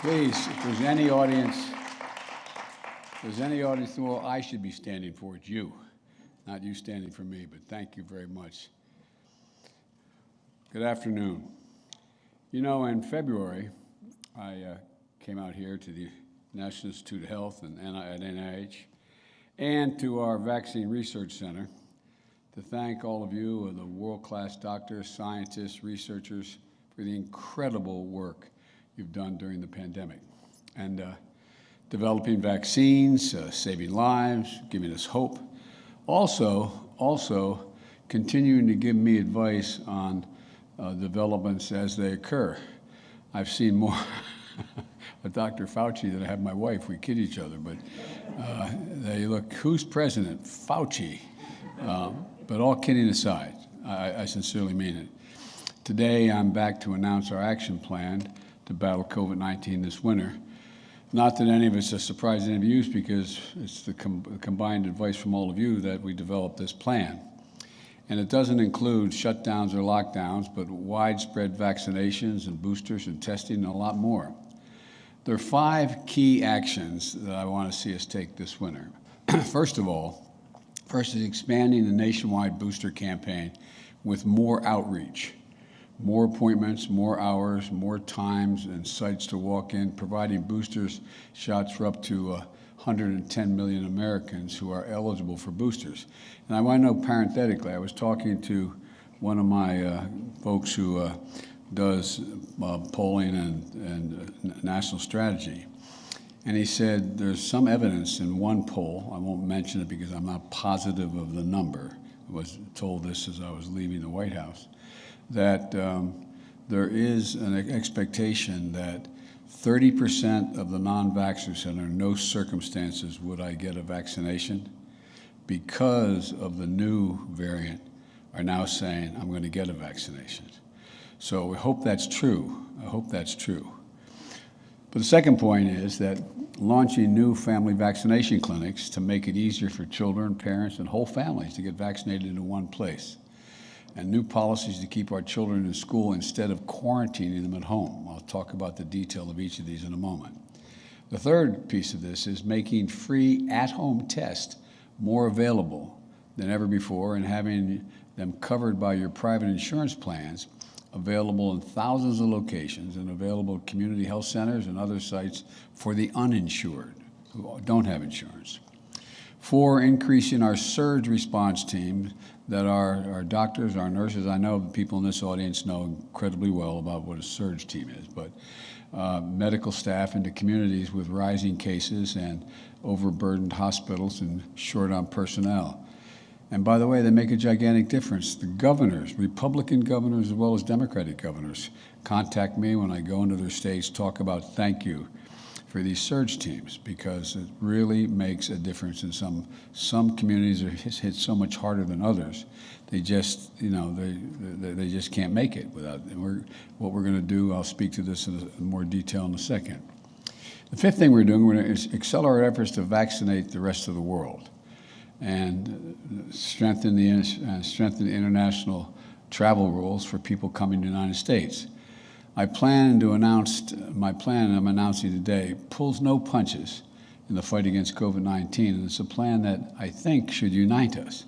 Please, if there's any audience, well, I should be standing for it, you, not you standing for me, but thank you very much. Good afternoon. You know, in February, I came out here to the National Institute of Health and at NIH and to our Vaccine Research Center to thank all of you, the world-class doctors, scientists, researchers, for the incredible work you've done during the pandemic and developing vaccines, saving lives, giving us hope. Also continuing to give me advice on developments as they occur. I've seen more with Dr. Fauci than I have my wife. We kid each other, but they look, who's president? Fauci. But all kidding aside, I sincerely mean it. Today, I'm back to announce our action plan to battle COVID-19 this winter. Not that any of it's a surprise to any of you, because it's the combined advice from all of you that we developed this plan. And it doesn't include shutdowns or lockdowns, but widespread vaccinations and boosters and testing and a lot more. There are 5 key actions that I want to see us take this winter. First is expanding the nationwide booster campaign with more outreach. More appointments, more hours, more times and sites to walk in, providing boosters shots for up to 110 million Americans who are eligible for boosters. And I want to know parenthetically, I was talking to one of my folks who does polling and national strategy. And he said there's some evidence in one poll, I won't mention it because I'm not positive of the number, I was told this as I was leaving the White House, that there is an expectation that 30% of the non-vaxxers said under no circumstances would I get a vaccination, because of the new variant, are now saying I'm going to get a vaccination. So we hope that's true. I hope that's true. But the second point is that launching new family vaccination clinics to make it easier for children, parents, and whole families to get vaccinated in one place. And new policies to keep our children in school instead of quarantining them at home. I'll talk about the detail of each of these in a moment. The third piece of this is making free at-home tests more available than ever before and having them covered by your private insurance plans, available in thousands of locations and available at community health centers and other sites for the uninsured who don't have insurance. 4, increasing our surge response teams that our doctors, our nurses, I know people in this audience know incredibly well about what a surge team is, but medical staff into communities with rising cases and overburdened hospitals and short on personnel. And by the way, they make a gigantic difference. The governors, Republican governors as well as Democratic governors, contact me when I go into their states, talk about thank you for these surge teams, because it really makes a difference in some communities are hit so much harder than others. They just, they just can't make it without. And what we're going to do, I'll speak to this in more detail in a second. The 5th thing we're doing, we're going to accelerate efforts to vaccinate the rest of the world and strengthen the international travel rules for people coming to the United States. My plan I'm announcing today pulls no punches in the fight against COVID-19, and it's a plan that I think should unite us.